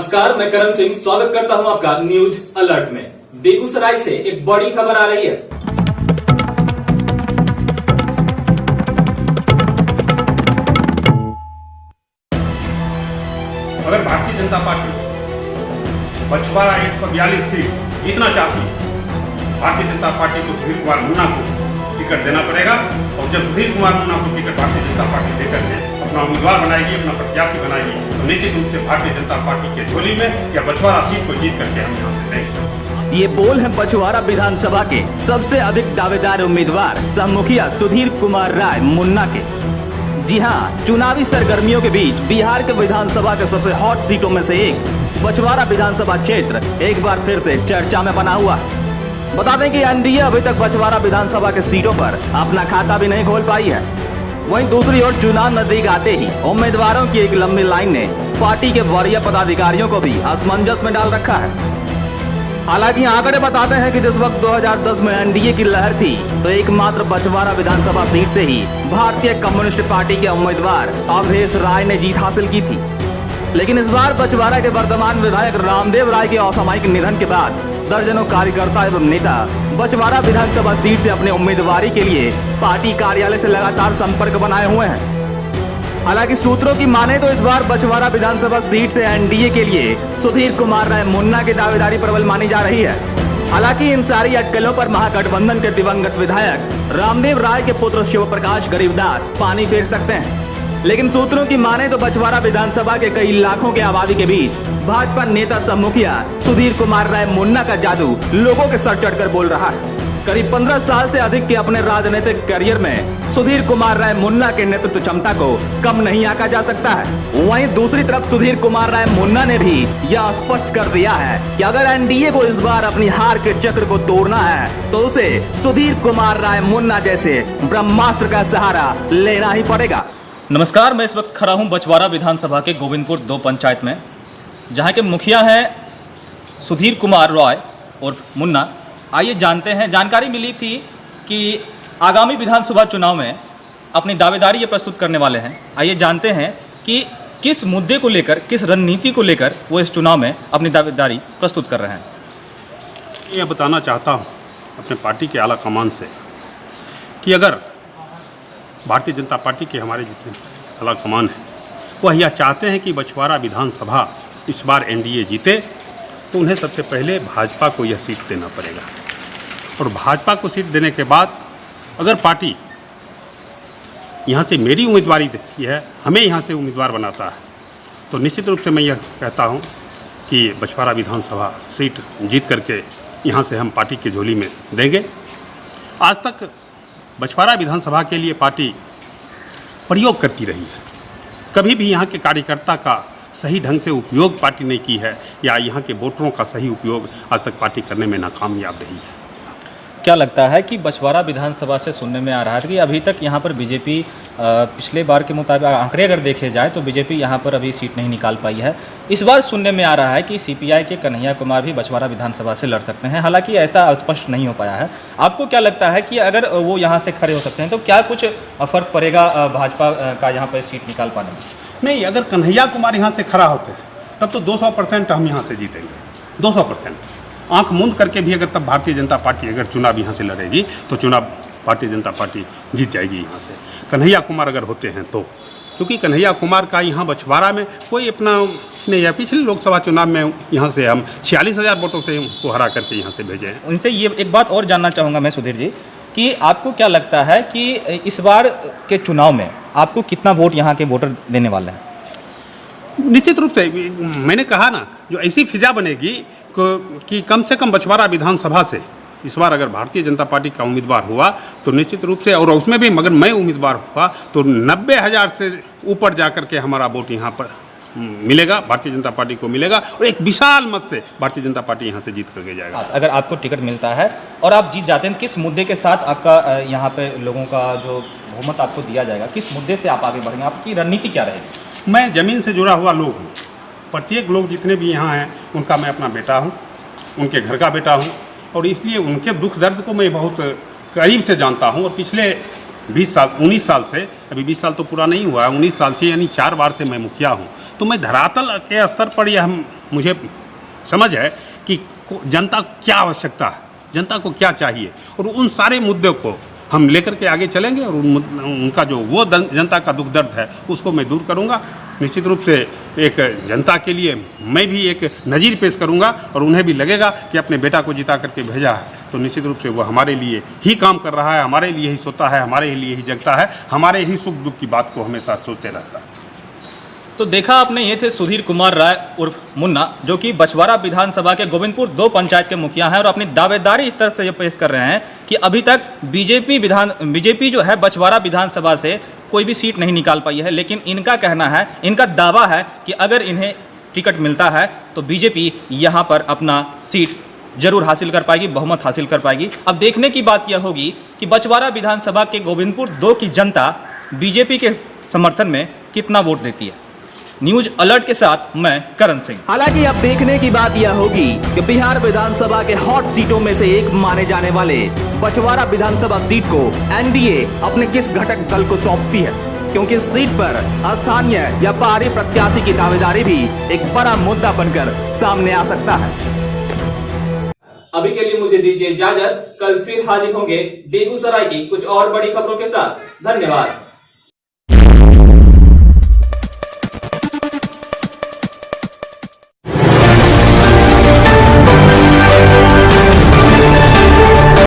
नमस्कार, मैं करण सिंह स्वागत करता हूं आपका न्यूज अलर्ट में। बेगूसराय से एक बड़ी खबर आ रही है। अगर भारतीय जनता पार्टी बछवाड़ा 142 सीट जीतना चाहती है, भारतीय जनता पार्टी को सुधीर कुमार मुन्ना को टिकट देना पड़ेगा। और जब सुधीर कुमार मुन्ना को टिकट भारतीय जनता पार्टी देकर के अपना उम्मीदवार बनाएगी, अपना प्रत्याशी बनाएगी, तो निश्चित रूप से भारतीय जनता पार्टी के झोली में या बछवाड़ा सीट को जीत करके हम यहाँ से देंगे। ये बोल हैं बछवाड़ा विधानसभा के सबसे अधिक दावेदार उम्मीदवार सह मुखिया सुधीर कुमार राय मुन्ना के। जी हां, चुनावी सरगर्मियों के बीच बिहार के विधानसभा के सबसे हॉट सीटों में से एक बछवाड़ा विधानसभा क्षेत्र एक बार फिर से चर्चा में बना हुआ है। बता दें कि एनडीए अभी तक बछवाड़ा विधानसभा के सीटों पर अपना खाता भी नहीं खोल पाई है। वहीं दूसरी ओर चुनाव नजदीक आते ही उम्मीदवारों की एक लंबी लाइन ने पार्टी के वरीय पदाधिकारियों को भी असमंजस में डाल रखा है। हालांकि आंकड़े बताते हैं कि जिस वक्त 2010 में एनडीए की लहर थी, तो एकमात्र बछवाड़ा विधानसभा सीट से ही भारतीय कम्युनिस्ट पार्टी के उम्मीदवार अवधेश राय ने जीत हासिल की थी। लेकिन इस बार बछवाड़ा के वर्तमान विधायक रामदेव राय के असामयिक निधन के बाद दर्जनों कार्यकर्ता एवं नेता बछवाड़ा विधानसभा सीट से अपने उम्मीदवारी के लिए पार्टी कार्यालय से लगातार संपर्क बनाए हुए हैं। हालांकि सूत्रों की माने तो इस बार बछवाड़ा विधानसभा सीट से एनडीए के लिए सुधीर कुमार राय मुन्ना की दावेदारी प्रबल मानी जा रही है। हालांकि इन सारी अटकलों पर महागठबंधन के दिवंगत विधायक रामदेव राय के पुत्र शिव प्रकाश गरीबदास पानी फेर सकते हैं। लेकिन सूत्रों की माने तो बछवाड़ा विधानसभा के कई लाखों के आबादी के बीच भाजपा नेता सह मुखिया सुधीर कुमार राय मुन्ना का जादू लोगों के सर चढ़कर बोल रहा है। करीब 15 साल से अधिक के अपने राजनीतिक करियर में सुधीर कुमार राय मुन्ना के नेतृत्व क्षमता को कम नहीं आंका जा सकता है। वहीं दूसरी तरफ सुधीर कुमार राय मुन्ना ने भी यह स्पष्ट कर दिया है कि अगर एनडीए को इस बार अपनी हार के चक्र को तोड़ना है, तो उसे सुधीर कुमार राय मुन्ना जैसे ब्रह्मास्त्र का सहारा लेना ही पड़ेगा। नमस्कार, मैं इस वक्त खड़ा हूं बछवाड़ा विधानसभा के गोविंदपुर 2 पंचायत में, जहां के मुखिया हैं सुधीर कुमार राय और मुन्ना। आइए जानते हैं, जानकारी मिली थी कि आगामी विधानसभा चुनाव में अपनी दावेदारी ये प्रस्तुत करने वाले हैं। आइए जानते हैं कि किस मुद्दे को लेकर, किस रणनीति को लेकर वो इस चुनाव में अपनी दावेदारी प्रस्तुत कर रहे हैं। यह बताना चाहता हूँ अपने पार्टी के आला कमान से कि अगर भारतीय जनता पार्टी के हमारे जितने आला कमान हैं वह यह चाहते हैं कि बछवाड़ा विधानसभा इस बार एनडीए जीते, तो उन्हें सबसे पहले भाजपा को यह सीट देना पड़ेगा। और भाजपा को सीट देने के बाद अगर पार्टी यहाँ से मेरी उम्मीदवारी देती है, हमें यहाँ से उम्मीदवार बनाता है, तो निश्चित रूप से मैं यह कहता हूँ कि बछवाड़ा विधानसभा सीट जीत करके यहाँ से हम पार्टी के झोली में देंगे। आज तक बछवाड़ा विधानसभा के लिए पार्टी प्रयोग करती रही है, कभी भी यहाँ के कार्यकर्ता का सही ढंग से उपयोग पार्टी ने की है या यहाँ के वोटरों का सही उपयोग आज तक पार्टी करने में नाकामयाब रही है। क्या लगता है कि बछवाड़ा विधानसभा से सुनने में आ रहा है कि अभी तक यहाँ पर बीजेपी पिछले बार के मुताबिक आंकड़े अगर देखे जाए तो बीजेपी यहाँ पर अभी सीट नहीं निकाल पाई है। इस बार सुनने में आ रहा है कि सीपीआई के कन्हैया कुमार भी बछवाड़ा विधानसभा से लड़ सकते हैं। हालांकि ऐसा स्पष्ट नहीं हो पाया है। आपको क्या लगता है कि अगर वो यहाँ से खड़े हो सकते हैं तो क्या कुछ फर्क पड़ेगा भाजपा का यहाँ पर सीट निकाल पाने में? नहीं, अगर कन्हैया कुमार यहाँ से खड़ा होते हैं तब तो 200% हम यहाँ से जीतेंगे। 200% आंख मूंद करके भी अगर तब भारतीय जनता पार्टी अगर चुनाव यहाँ से लड़ेगी तो चुनाव भारतीय जनता पार्टी जीत जाएगी यहाँ से। कन्हैया कुमार अगर होते हैं तो, क्योंकि कन्हैया कुमार का यहाँ बछवाड़ा में कोई अपना नहीं है। पिछले लोकसभा चुनाव में यहाँ से हम 46,000 वोटों से उनको हरा करके यहाँ से भेजे हैं। उनसे ये एक बात और जानना चाहूँगा मैं सुधीर जी, कि आपको क्या लगता है कि इस बार के चुनाव में आपको कितना वोट यहाँ के वोटर देने वाले हैं? निश्चित रूप से मैंने कहा ना, जो ऐसी फिजा बनेगी कि कम से कम बछवाड़ा विधानसभा से इस बार अगर भारतीय जनता पार्टी का उम्मीदवार हुआ तो निश्चित रूप से, और उसमें भी मगर मैं उम्मीदवार हुआ तो 90,000 से ऊपर जाकर के हमारा वोट यहाँ पर मिलेगा, भारतीय जनता पार्टी को मिलेगा और एक विशाल मत से भारतीय जनता पार्टी यहाँ से जीत करके जाएगा। अगर आपको टिकट मिलता है और आप जीत जाते हैं, किस मुद्दे के साथ आपका यहाँ पे लोगों का जो बहुमत आपको दिया जाएगा, किस मुद्दे से आप आगे बढ़ेंगे, आपकी रणनीति क्या रहेगी? मैं ज़मीन से जुड़ा हुआ लोग हूँ। प्रत्येक लोग जितने भी यहाँ हैं उनका मैं अपना बेटा हूँ, उनके घर का बेटा हूँ, और इसलिए उनके दुख दर्द को मैं बहुत करीब से जानता हूँ। और पिछले 19 साल से, अभी 20 साल तो पूरा नहीं हुआ है, 19 साल से यानी 4 बार से मैं मुखिया हूँ, तो मैं धरातल के स्तर पर यह मुझे समझ है कि जनता को क्या आवश्यकता है, जनता को क्या चाहिए, और उन सारे मुद्दों को हम लेकर के आगे चलेंगे और उनका जो वो जनता का दुख दर्द है उसको मैं दूर करूंगा। निश्चित रूप से एक जनता के लिए मैं भी एक नज़ीर पेश करूंगा और उन्हें भी लगेगा कि अपने बेटा को जिता करके भेजा है तो निश्चित रूप से वो हमारे लिए ही काम कर रहा है, हमारे लिए ही सोता है, हमारे लिए ही जगता है, हमारे ही सुख दुख की बात को हमेशा सोचते रहता है। तो देखा आपने, ये थे सुधीर कुमार राय उर्फ मुन्ना, जो कि बछवाड़ा विधानसभा के गोविंदपुर 2 पंचायत के मुखिया हैं और अपनी दावेदारी इस तरह से ये पेश कर रहे हैं कि अभी तक बीजेपी जो है बछवाड़ा विधानसभा से कोई भी सीट नहीं निकाल पाई है। लेकिन इनका कहना है, इनका दावा है कि अगर इन्हें टिकट मिलता है तो बीजेपी यहाँ पर अपना सीट जरूर हासिल कर पाएगी, बहुमत हासिल कर पाएगी। अब देखने की बात यह होगी कि बछवाड़ा विधानसभा के गोविंदपुर 2 की जनता बीजेपी के समर्थन में कितना वोट देती है। न्यूज अलर्ट के साथ मैं करण सिंह। हालांकि अब देखने की बात यह होगी कि बिहार विधानसभा के हॉट सीटों में से एक माने जाने वाले बछवाड़ा विधानसभा सीट को एनडीए अपने किस घटक दल को सौंपती है, क्योंकि इस सीट पर स्थानीय या बाहरी प्रत्याशी की दावेदारी भी एक बड़ा मुद्दा बनकर सामने आ सकता है। अभी के लिए मुझे दीजिए इजाजत, कल फिर हाजिर होंगे बेगूसराय की कुछ और बड़ी खबरों के साथ। धन्यवाद।